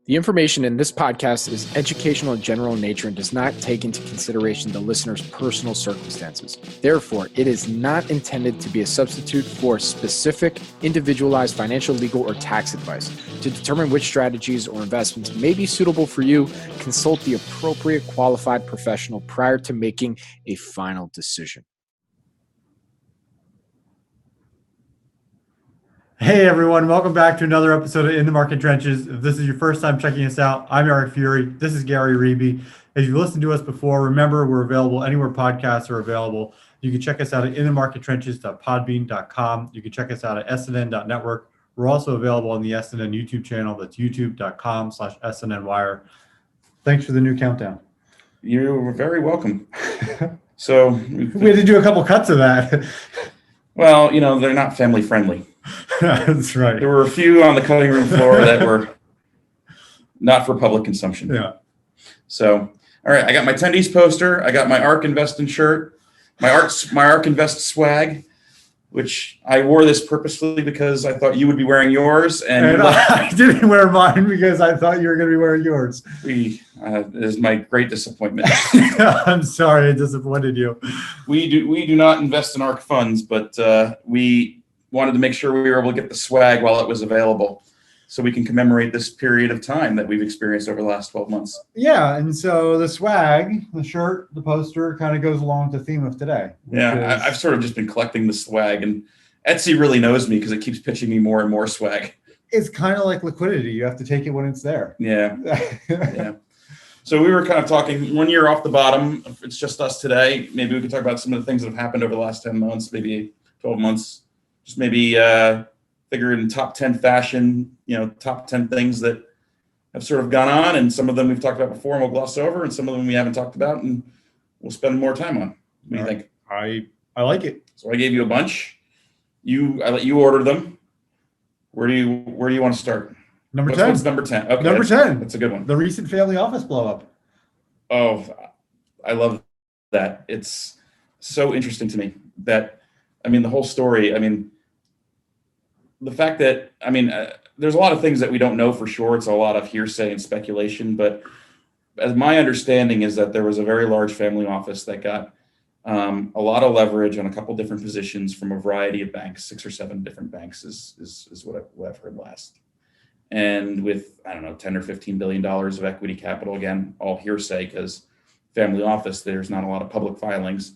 The information in this podcast is educational and general in nature and does not take into consideration the listener's personal circumstances. Therefore, it is not intended to be a substitute for specific, individualized financial, legal, or tax advice. To determine which strategies or investments may be suitable for you, consult the appropriate qualified professional prior to making a final decision. Hey everyone, welcome back to another episode of In the Market Trenches. If this is your first time checking us out, I'm Eric Furey. This is Gary Ribe. If you've listened to us before, remember we're available anywhere podcasts are available. You can check us out at inthemarkettrenches.podbean.com. You can check us out at snn.network. We're also available on the SNN YouTube channel. That's youtube.com/SNNwire. Thanks for the new countdown. You're very welcome. So we had to do a couple cuts of that. Well, they're not family friendly. That's right. There were a few on the cutting room floor that were not for public consumption. Yeah. So, all right, I got my Tendies poster. I got my ARK Investing shirt, my ARK Invest swag, which I wore this purposefully because I thought you would be wearing yours. And I didn't wear mine because I thought you were going to be wearing yours. This is my great disappointment. I'm sorry I disappointed you. We do not invest in ARK funds, but we wanted to make sure we were able to get the swag while it was available so we can commemorate this period of time that we've experienced over the last 12 months. Yeah, and so the swag, the shirt, the poster kind of goes along with the theme of today. Yeah, I've sort of just been collecting the swag, and Etsy really knows me because it keeps pitching me more and more swag. It's kind of like liquidity. You have to take it when it's there. Yeah, yeah. So we were kind of talking 1 year off the bottom. It's just us today. Maybe we could talk about some of the things that have happened over the last 10 months, maybe 12 months. Just maybe figure in top 10 fashion, top 10 things that have sort of gone on. And some of them we've talked about before and we'll gloss over, and some of them we haven't talked about and we'll spend more time on. What do you think? I like it. So I gave you a bunch. I let you order them. Where do you want to start? Number 10. What's number 10? Okay. Number 10. That's a good one. The recent family office blow up. Oh, I love that. It's so interesting to me that, the whole story, the fact that, there's a lot of things that we don't know for sure. It's a lot of hearsay and speculation, but as my understanding is that there was a very large family office that got a lot of leverage on a couple different positions from a variety of banks, 6 or 7 different banks is what I've heard last. And with, I don't know, $10 or $15 billion of equity capital, again, all hearsay because family office, there's not a lot of public filings,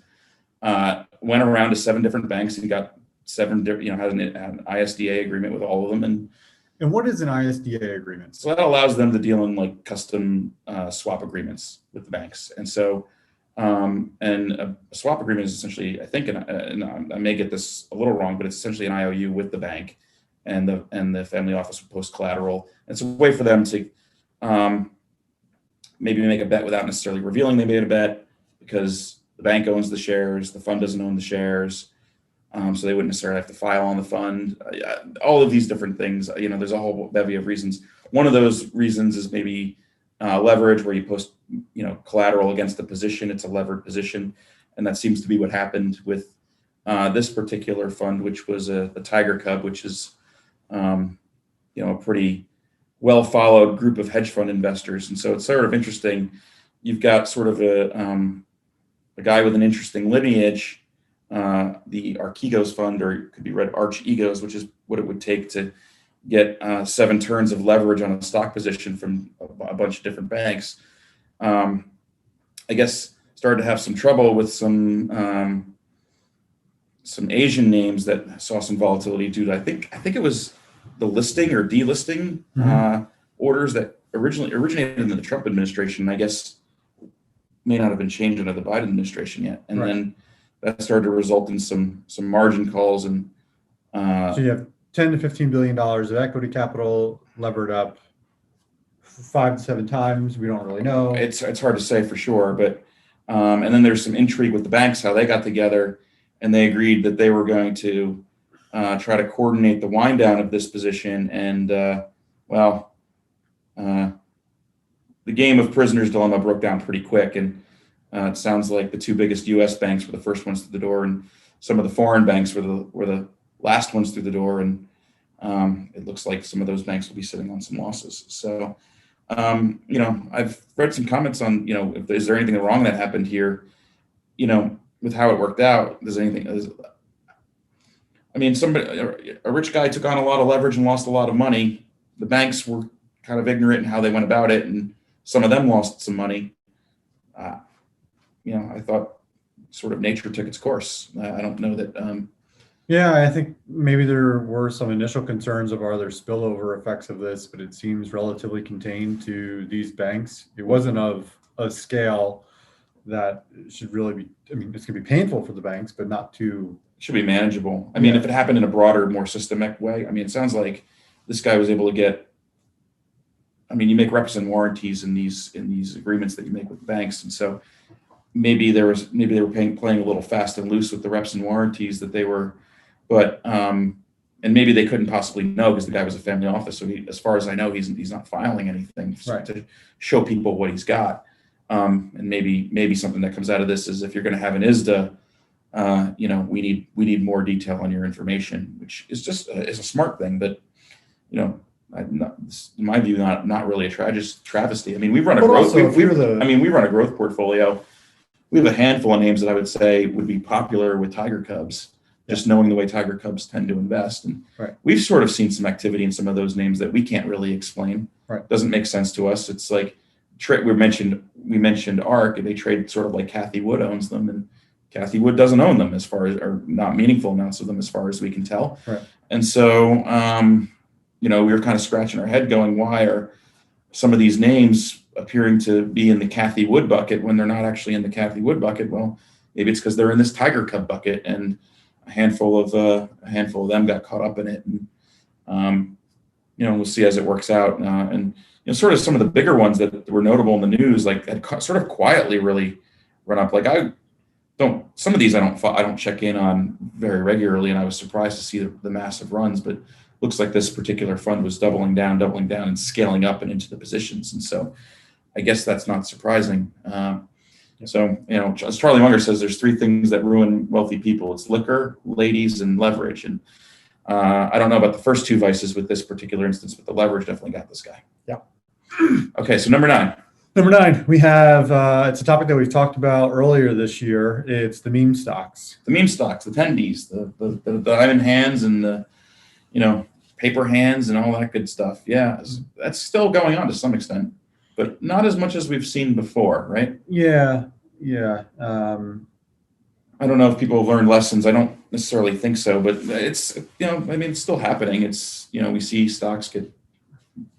went around to 7 different banks and got 7, had an ISDA agreement with all of them. And what is an ISDA agreement? So that allows them to deal in like custom swap agreements with the banks. And so, and a swap agreement is essentially, I think, and I may get this a little wrong, but it's essentially an IOU with the bank, and the family office will post collateral. It's a way for them to maybe make a bet without necessarily revealing they made a bet, because the bank owns the shares, the fund doesn't own the shares, so they wouldn't necessarily have to file on the fund. All of these different things, there's a whole bevy of reasons. One of those reasons is maybe leverage, where you post, collateral against the position. It's a levered position, and that seems to be what happened with this particular fund, which was the Tiger Cub, which is a pretty well followed group of hedge fund investors. And so it's sort of interesting. You've got sort of a guy with an interesting lineage, the Archegos fund, or it could be read Arch Egos, which is what it would take to get 7 turns of leverage on a stock position from a bunch of different banks. I guess started to have some trouble with some Asian names that saw some volatility due to, I think it was the listing or delisting orders that originated in the Trump administration. I guess may not have been changed under the Biden administration yet. And then that started to result in some margin calls. And so you have $10 to $15 billion of equity capital levered up 5 to 7 times. We don't really know. It's hard to say for sure, but and then there's some intrigue with the banks, how they got together, and they agreed that they were going to try to coordinate the wind down of this position. And the game of prisoner's dilemma broke down pretty quick, and it sounds like the 2 biggest U.S. banks were the first ones through the door, and some of the foreign banks were the last ones through the door. And it looks like some of those banks will be sitting on some losses. So I've read some comments on, if is there anything wrong that happened here, with how it worked out. A rich guy took on a lot of leverage and lost a lot of money. The banks were kind of ignorant in how they went about it, and some of them lost some money. I thought sort of nature took its course. I don't know that. Yeah, I think maybe there were some initial concerns of are there spillover effects of this, but it seems relatively contained to these banks. It wasn't of a scale that should really be, it's going to be painful for the banks, but not too. Should be manageable. If it happened in a broader, more systemic way, it sounds like this guy was able to get, you make reps and warranties in these agreements that you make with the banks. And so maybe they were playing a little fast and loose with the reps and warranties that they were, but and maybe they couldn't possibly know because the guy was a family office. So as far as I know, he's not filing anything to show people what he's got. And maybe something that comes out of this is if you're going to have an ISDA, we need more detail on your information, which is just is a smart thing, but in my view, not really a travesty. We run a growth. We run a growth portfolio. We have a handful of names that I would say would be popular with Tiger Cubs. Just knowing the way Tiger Cubs tend to invest, and we've sort of seen some activity in some of those names that we can't really explain. Doesn't make sense to us. It's like we mentioned ARK, and they trade sort of like Cathie Wood owns them, and Cathie Wood doesn't own them or not meaningful amounts of them as far as we can tell. And so, we were kind of scratching our head going, why are some of these names appearing to be in the Cathie Wood bucket when they're not actually in the Cathie Wood bucket? Well, maybe it's because they're in this Tiger Cub bucket, and a handful of them got caught up in it. And, we'll see as it works out. And sort of some of the bigger ones that were notable in the news, like had sort of quietly really run up. Like some of these I don't check in on very regularly, and I was surprised to see the massive runs, but looks like this particular fund was doubling down and scaling up and into the positions. And so I guess that's not surprising. So, as Charlie Munger says, there's three things that ruin wealthy people. It's liquor, ladies, and leverage. And I don't know about the first two vices with this particular instance, but the leverage definitely got this guy. Yeah. Okay, so number 9. Number 9, we have, it's a topic that we've talked about earlier this year. It's the meme stocks. The meme stocks, the tendies, the diamond hands and the, paper hands and all that good stuff. Yeah, that's still going on to some extent, but not as much as we've seen before, right? Yeah. I don't know if people have learned lessons. I don't necessarily think so, but it's, it's still happening. It's, we see stocks get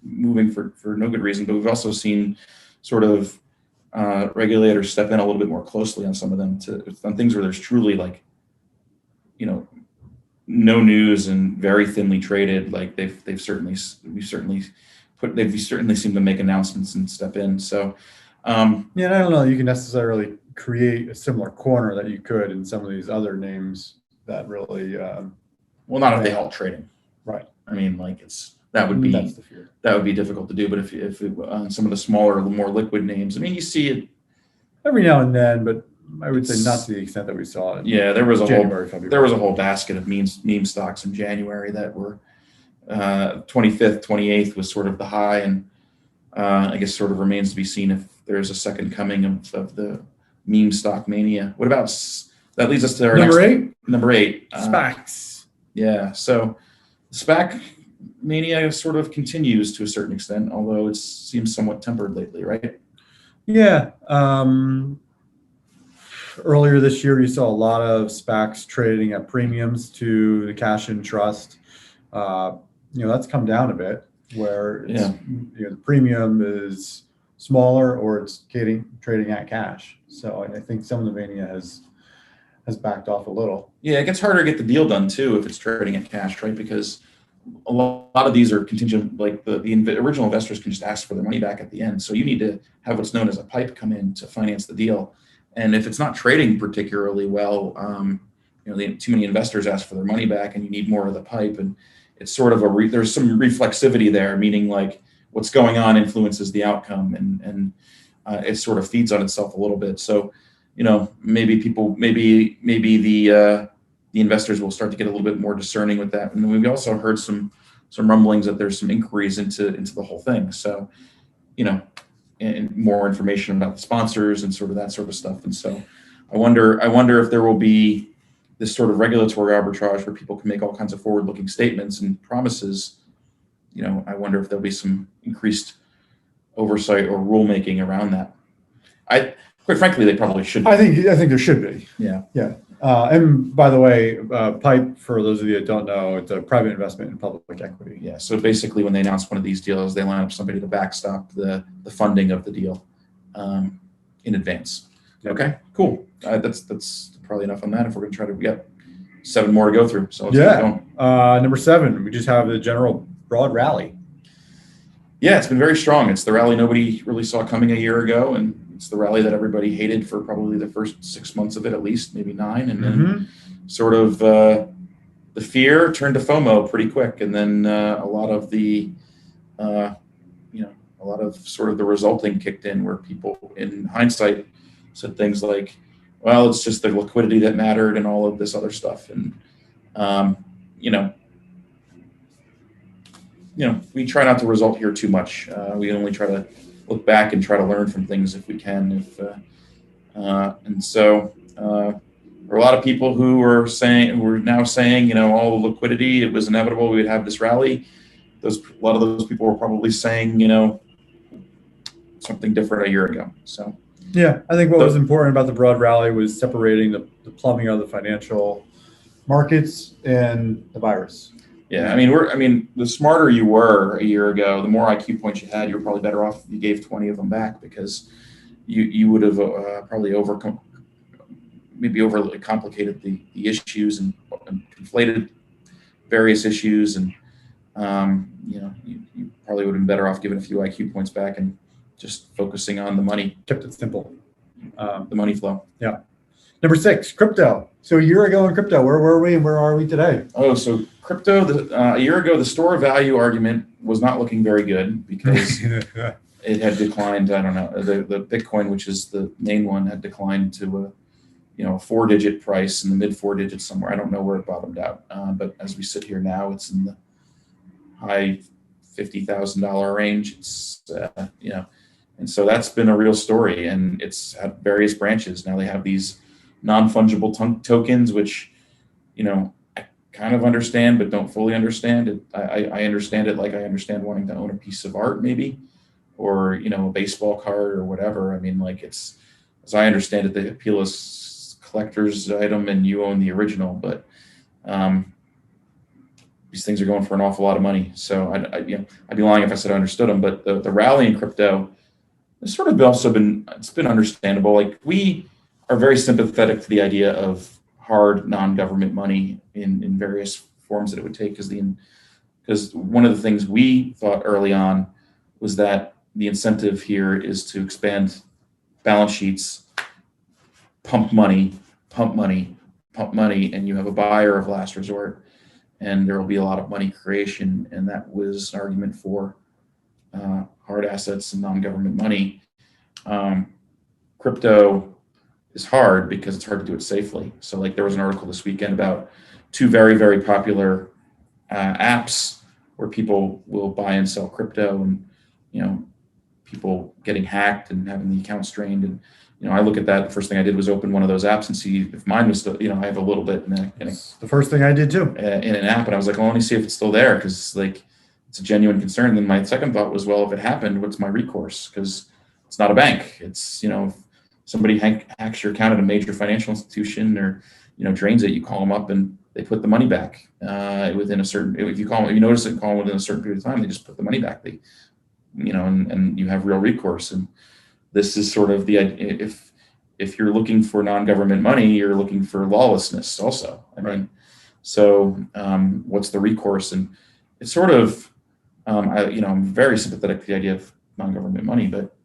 moving for no good reason, but we've also seen sort of regulators step in a little bit more closely on some of them on things where there's truly like, no news and very thinly traded. Like they've certainly seemed to make announcements and step in. So, and I don't know, you can necessarily create a similar corner that you could in some of these other names that really, not if they halt trading. Right. That would be that's the fear. That would be difficult to do. But if some of the smaller, more liquid names, you see it every now and then, but I would say not to the extent that we saw it. Yeah, there was a February. whole basket of meme stocks in January that were 25th, 28th was sort of the high, and I guess sort of remains to be seen if there's a second coming of the meme stock mania. What about that? Leads us to our number 8. SPACs. Yeah, so SPAC mania sort of continues to a certain extent, although it seems somewhat tempered lately, right? Yeah. Earlier this year, you saw a lot of SPACs trading at premiums to the cash in trust. That's come down a bit, where the premium is smaller or it's trading at cash. So I think some of the mania has backed off a little. Yeah, it gets harder to get the deal done too if it's trading at cash, right? Because a lot of these are contingent, like the original investors can just ask for their money back at the end. So you need to have what's known as a PIPE come in to finance the deal. And if it's not trading particularly well, too many investors ask for their money back, and you need more of the PIPE. And it's sort of there's some reflexivity there, meaning like what's going on influences the outcome, and it sort of feeds on itself a little bit. So, maybe the investors will start to get a little bit more discerning with that. And then we've also heard some rumblings that there's some inquiries into the whole thing. So, and more information about the sponsors and sort of that sort of stuff. And so I wonder if there will be this sort of regulatory arbitrage where people can make all kinds of forward-looking statements and promises. I wonder if there'll be some increased oversight or rulemaking around that. Quite frankly, they probably should. I think there should be. Yeah. Yeah. And by the way, PIPE, for those of you that don't know, it's a private investment in public equity. Yeah. So basically, when they announce one of these deals, they line up somebody to backstop the funding of the deal in advance. Yep. Okay. Cool. That's probably enough on that. If we're going to try to get 7 more to go through, so let's keep going. Number 7, we just have the general broad rally. Yeah, it's been very strong. It's the rally nobody really saw coming a year ago, and it's the rally that everybody hated for probably the first 6 months of it, at least, maybe 9, and then sort of the fear turned to FOMO pretty quick, and then a lot of the, a lot of sort of the resulting kicked in, where people, in hindsight, said things like, "Well, it's just the liquidity that mattered," and all of this other stuff, and we try not to result here too much. We only try to look back and try to learn from things if we can. And so there are a lot of people who were now saying, all the liquidity, it was inevitable we would have this rally. A lot of those people were probably saying, something different a year ago. So yeah, I think what was important about the broad rally was separating the plumbing of the financial markets and the virus. Yeah, the smarter you were a year ago, the more IQ points you had, you were probably better off if you gave 20 of them back, because you would have probably overly complicated the issues and conflated various issues, and you probably would have been better off giving a few IQ points back and just focusing on the money. Kept it simple. The money flow. Yeah. Number 6, crypto. So a year ago in crypto, where were we and where are we today? Oh, so crypto, a year ago, the store of value argument was not looking very good, because it had declined. I don't know, the Bitcoin, which is the main one, had declined to a 4-digit price, in the mid 4 digits somewhere. I don't know where it bottomed out, but as we sit here now, it's in the high $50,000 range. It's and so that's been a real story, and it's had various branches. Now they have these non-fungible tokens, which I kind of understand but don't fully understand it. I understand it like I understand wanting to own a piece of art, maybe, or a baseball card or whatever. It's, as I understand it, the appeal is collector's item and you own the original, but these things are going for an awful lot of money. So I'd be lying if I said I understood them. But the rally in crypto has sort of also it's been understandable. Like, we are very sympathetic to the idea of hard non-government money in various forms that it would take, because one of the things we thought early on was that the incentive here is to expand balance sheets, pump money, and you have a buyer of last resort, and there will be a lot of money creation. And that was an argument for hard assets and non-government money. Crypto is hard because it's hard to do it safely. So, like, there was an article this weekend about 2 very, very popular apps where people will buy and sell crypto, and people getting hacked and having the account strained. And I look at that. The first thing I did was open one of those apps and see if mine was still. I have a little bit the first thing I did too in an app, and I was like, well, let me see if it's still there, because it's a genuine concern. And then my second thought was, well, if it happened, what's my recourse? Because it's not a bank. It's if somebody hacks your account at a major financial institution, or drains it, you call them up and they put the money back within a certain. If you notice it, call them within a certain period of time, they just put the money back. And you have real recourse. And this is sort of the idea. If you're looking for non-government money, you're looking for lawlessness also. So what's the recourse? And it's sort of I'm very sympathetic to the idea of non-government money, but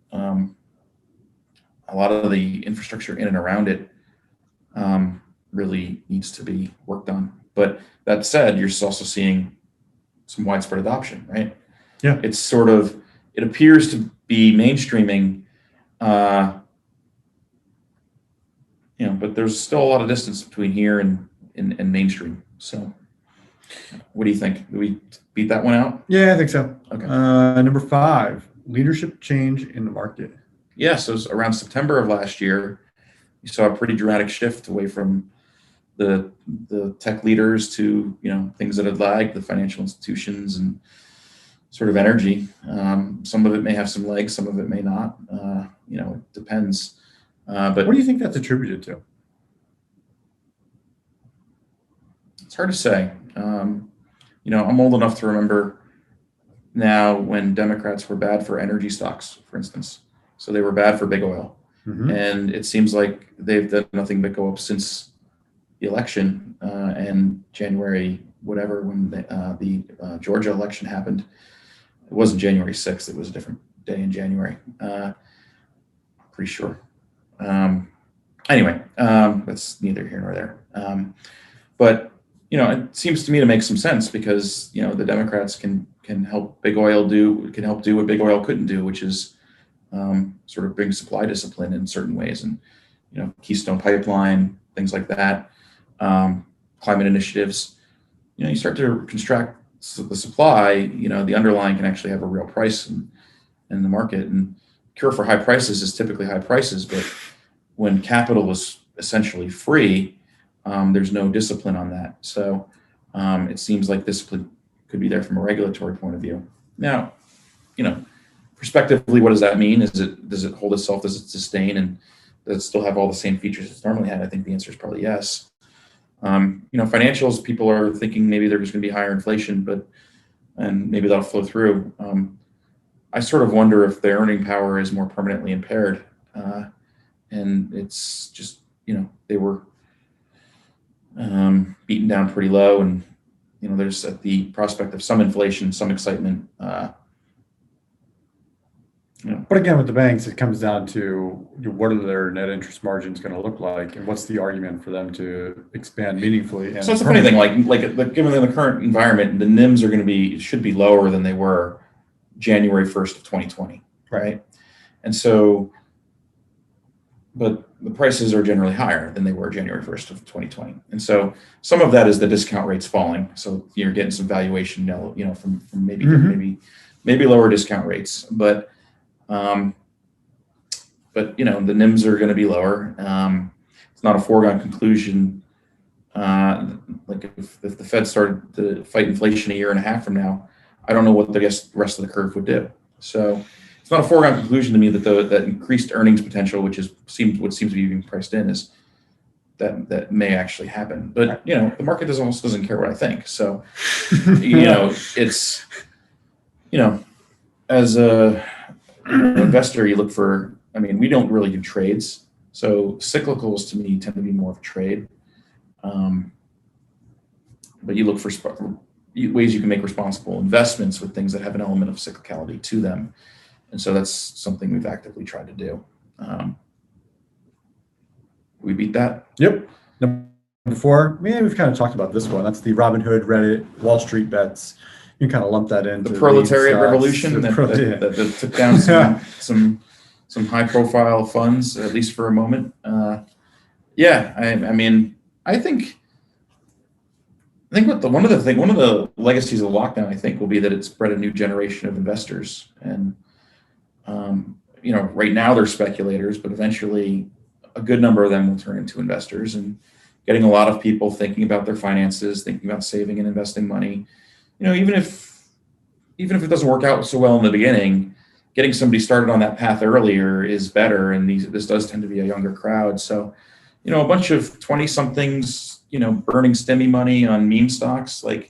a lot of the infrastructure in and around it really needs to be worked on. But that said, you're also seeing some widespread adoption, right? Yeah. It appears to be mainstreaming, but there's still a lot of distance between here and mainstream. So what do you think? Do we beat that one out? Yeah, I think so. Okay. Number 5, leadership change in the market. Yeah, so it was around September of last year, you saw a pretty dramatic shift away from the tech leaders to things that had lagged, the financial institutions and sort of energy. Some of it may have some legs, some of it may not. It depends. But what do you think that's attributed to? It's hard to say. I'm old enough to remember now when Democrats were bad for energy stocks, for instance. So they were bad for big oil. Mm-hmm. And it seems like they've done nothing but go up since the election and January, whatever, when the Georgia election happened. It wasn't January 6th. It was a different day in January. Pretty sure. Anyway, that's neither here nor there. But it seems to me to make some sense because the Democrats can help big oil do what big oil couldn't do, which is sort of bring supply discipline in certain ways, and Keystone Pipeline, things like that, climate initiatives. You start to construct the supply. The underlying can actually have a real price in the market, and cure for high prices is typically high prices. But when capital is essentially free, there's no discipline on that. So it seems like discipline could be there from a regulatory point of view. Now, prospectively, what does that mean? Does it hold itself? Does it sustain? And does it still have all the same features it's normally had? I think the answer is probably yes. Financials, people are thinking maybe there's going to be higher inflation, and maybe that'll flow through. I sort of wonder if their earning power is more permanently impaired. And it's just, they were beaten down pretty low, and there's at the prospect of some inflation, some excitement. But again, with the banks, it comes down to what are their net interest margins going to look like, and what's the argument for them to expand meaningfully? So it's a funny thing, like given the current environment, the NIMs should be lower than they were January 1st of 2020, right? And so, but the prices are generally higher than they were January 1st of 2020. And so some of that is the discount rates falling. So you're getting some valuation, from maybe maybe lower discount rates, but the NIMs are going to be lower. It's not a foregone conclusion. Like if the Fed started to fight inflation a year and a half from now, I don't know what the rest of the curve would do. So it's not a foregone conclusion to me that that increased earnings potential, which seems to be being priced in, is that may actually happen. But the market almost doesn't care what I think. So it's as a investor, you look for. I mean, we don't really do trades, so cyclicals to me tend to be more of a trade. But you look for ways you can make responsible investments with things that have an element of cyclicality to them. And so that's something we've actively tried to do. We beat that? Yep. Before, we've kind of talked about this one. That's the Robinhood, Reddit, Wall Street bets. You can kind of lump that into the proletariat revolution that took down some high-profile funds, at least for a moment. I think one of the legacies of lockdown, I think, will be that it's bred a new generation of investors. And right now they're speculators, but eventually a good number of them will turn into investors, and getting a lot of people thinking about their finances, thinking about saving and investing money. Even if it doesn't work out so well in the beginning, getting somebody started on that path earlier is better. And this does tend to be a younger crowd. So, a bunch of 20-somethings, burning STEMI money on meme stocks, Well,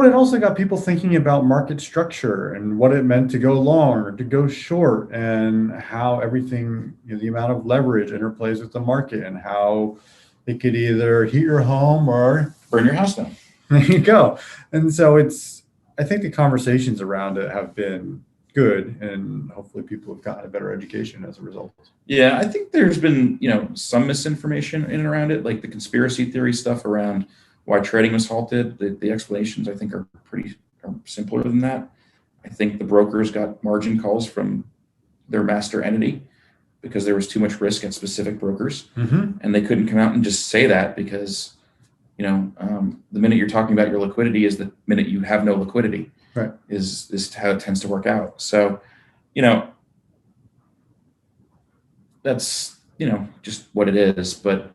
it also got people thinking about market structure and what it meant to go long or to go short, and how everything, the amount of leverage interplays with the market, and how it could either heat your home or burn your house down. There you go. And so I think the conversations around it have been good, and hopefully people have gotten a better education as a result. Yeah, I think there's been, some misinformation in and around it, like the conspiracy theory stuff around why trading was halted. The explanations, I think, are simpler than that. I think the brokers got margin calls from their master entity because there was too much risk at specific brokers, and they couldn't come out and just say that because, the minute you're talking about your liquidity is the minute you have no liquidity. Right. is how it tends to work out. So, that's, just what it is. But,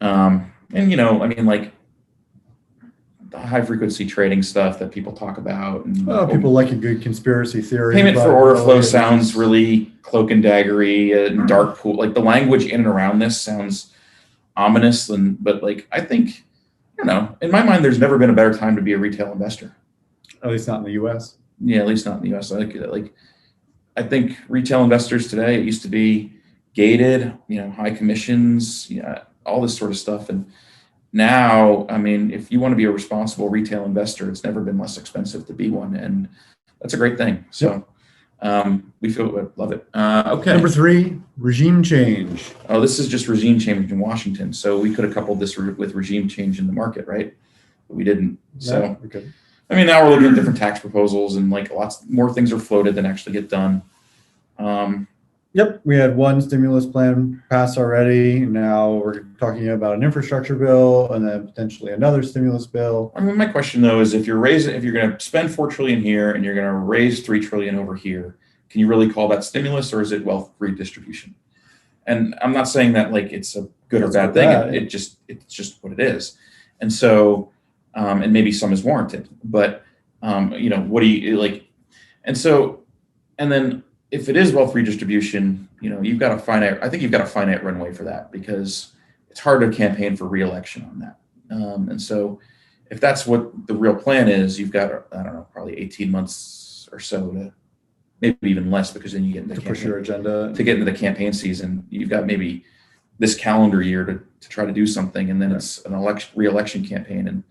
like the high frequency trading stuff that people talk about. And people like a good conspiracy theory. Payment for order flow really sounds really cloak and daggery and dark pool. Like the language in and around this sounds ominous. But like, I think, in my mind, there's never been a better time to be a retail investor. At least not in the U.S. Yeah, at least not in the U.S. I think retail investors today, it used to be gated, high commissions, all this sort of stuff. And now, if you want to be a responsible retail investor, it's never been less expensive to be one. And that's a great thing. So we love it. Okay. Number 3, regime change. Oh, this is just regime change in Washington. So we could have coupled this with regime change in the market, right? But we didn't. So, okay. Now we're looking at different tax proposals, and like lots more things are floated than actually get done. Yep, we had one stimulus plan pass already. Now we're talking about an infrastructure bill and then potentially another stimulus bill. My question though is, if you're going to spend $4 trillion here and you're going to raise $3 trillion over here, can you really call that stimulus, or is it wealth redistribution? And I'm not saying that like it's a good or bad thing. It's just what it is. And so, and maybe some is warranted, but what do you like? And so, and then if it is wealth redistribution, you've got a finite runway for that, because it's hard to campaign for re-election on that. And so if that's what the real plan is, you've got, I don't know, probably 18 months or so to, maybe even less, because then you get into push your agenda. To get into the campaign season, you've got maybe this calendar year to try to do something, and then it's an re-election campaign, and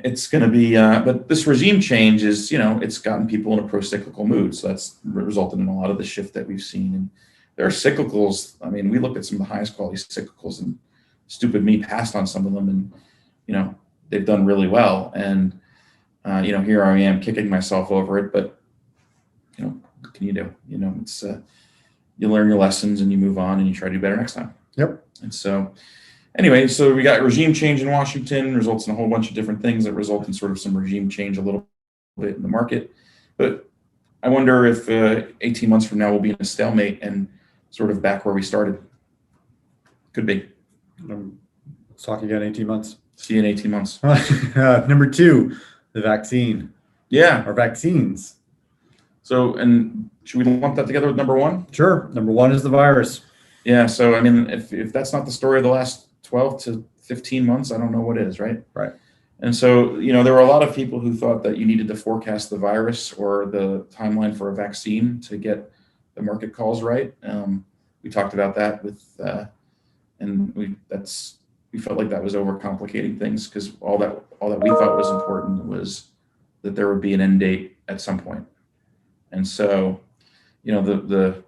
it's going to be, but this regime change is, it's gotten people in a pro-cyclical mood. So that's resulted in a lot of the shift that we've seen. And there are cyclicals. We looked at some of the highest quality cyclicals, and stupid me passed on some of them, and, they've done really well. And, here I am kicking myself over it, but, what can you do? It's, you learn your lessons and you move on and you try to do better next time. Yep. And so, anyway, so we got regime change in Washington, results in a whole bunch of different things that result in sort of some regime change a little bit in the market. But I wonder if 18 months from now we'll be in a stalemate and sort of back where we started. Could be. Let's talk again 18 months. See you in 18 months. Number 2, the vaccine. Yeah. Or vaccines. So, and should we lump that together with number 1? Sure. Number 1 is the virus. Yeah. So, if that's not the story of the last 12 to 15 months, I don't know what is, right? Right. And so, there were a lot of people who thought that you needed to forecast the virus or the timeline for a vaccine to get the market calls right. We talked about that and we felt like that was overcomplicating things, because all that we thought was important was that there would be an end date at some point. And so, the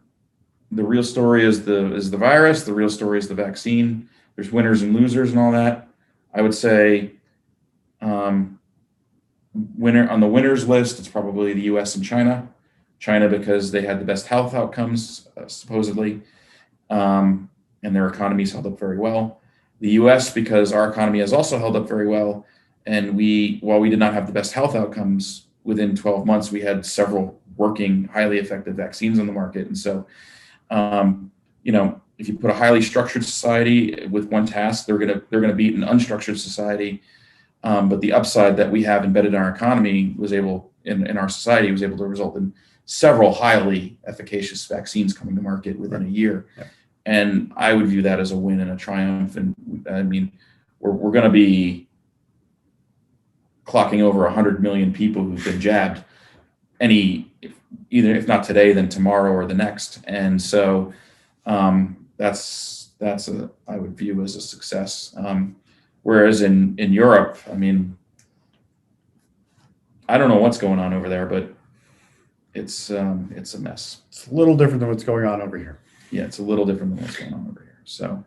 real story is the virus. The real story is the vaccine. There's winners and losers and all that. I would say winner on the winners list, it's probably the US and China. China because they had the best health outcomes, supposedly, and their economies held up very well. The US because our economy has also held up very well. And while we did not have the best health outcomes, within 12 months, we had several working, highly effective vaccines on the market. And so, if you put a highly structured society with one task, they're gonna beat an unstructured society. But the upside that we have embedded in our economy in our society was able to result in several highly efficacious vaccines coming to market within a year. Yeah. And I would view that as a win and a triumph. And we're going to be clocking over 100 million people who've been jabbed, if not today, then tomorrow or the next. And so that's I would view as a success. Whereas in Europe, I don't know what's going on over there, but it's a mess. It's a little different than what's going on over here. Yeah, it's a little different than what's going on over here. So,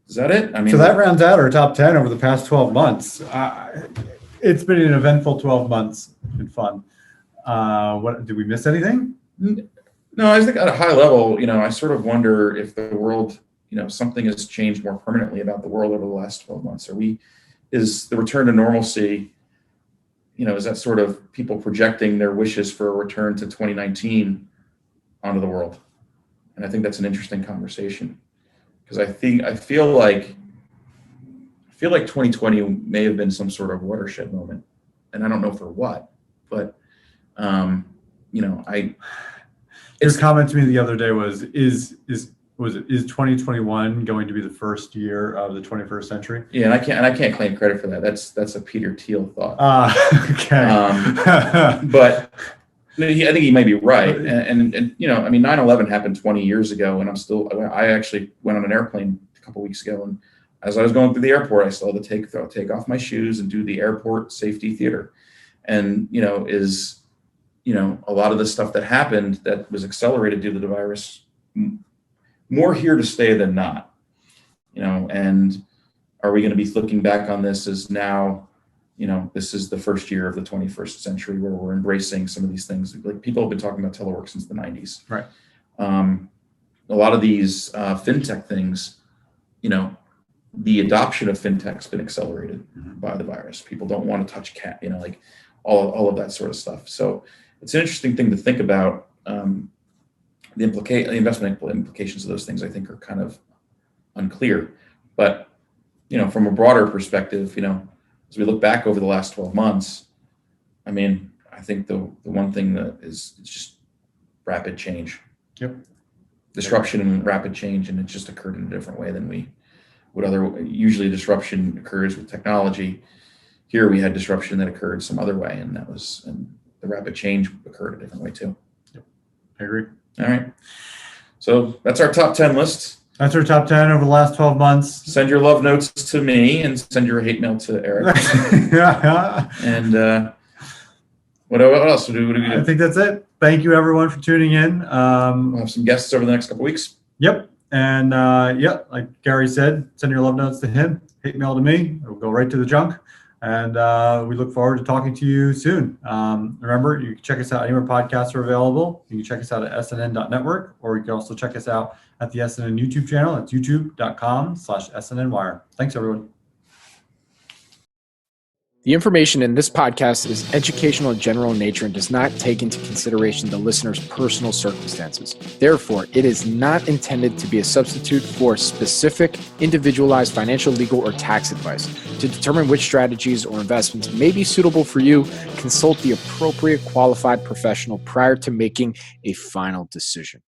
is that it? So that rounds out our top 10 over the past 12 months. It's been an eventful 12 months. It's been fun. What did we miss anything? No, I think at a high level, I sort of wonder if the world, something has changed more permanently about the world over the last 12 months. Is the return to normalcy is that sort of people projecting their wishes for a return to 2019 onto the world? And I think that's an interesting conversation, because I feel like 2020 may have been some sort of watershed moment, and I don't know for what, but Your comment to me the other day was, is 2021 going to be the first year of the 21st century? Yeah, and I can't claim credit for that. That's a Peter Thiel thought. Okay. But I think he might be right. And 9/11 happened 20 years ago, and I actually went on an airplane a couple weeks ago, and as I was going through the airport, I still had to take off my shoes and do the airport safety theater. And a lot of the stuff that happened that was accelerated due to the virus, more here to stay than not. And are we going to be looking back on this as now, this is the first year of the 21st century where we're embracing some of these things? Like, people have been talking about telework since the 90s. Right. A lot of these fintech things, the adoption of fintech has been accelerated by the virus. People don't want to touch like all of that sort of stuff. So it's an interesting thing to think about. The investment implications of those things, I think, are kind of unclear. But from a broader perspective, as we look back over the last 12 months, I think the one thing that is just rapid change. Yep. Disruption and rapid change, and it just occurred in a different way than we would usually. Disruption occurs with technology. Here we had disruption that occurred some other way, and the rapid change occurred a different way too. Yep. I agree. All right. So that's our top 10 list. That's our top 10 over the last 12 months. Send your love notes to me and send your hate mail to Eric. And what else? What do we do? I think that's it. Thank you, everyone, for tuning in. We'll have some guests over the next couple weeks. Yep. And like Gary said, send your love notes to him, hate mail to me. It'll go right to the junk. And we look forward to talking to you soon. Remember, you can check us out anywhere podcasts are available. You can check us out at snn.network, or you can also check us out at the SNN YouTube channel. It's youtube.com/SNNwire. Thanks, everyone. The information in this podcast is educational in general in nature and does not take into consideration the listener's personal circumstances. Therefore, it is not intended to be a substitute for specific, individualized financial, legal, or tax advice. To determine which strategies or investments may be suitable for you, consult the appropriate qualified professional prior to making a final decision.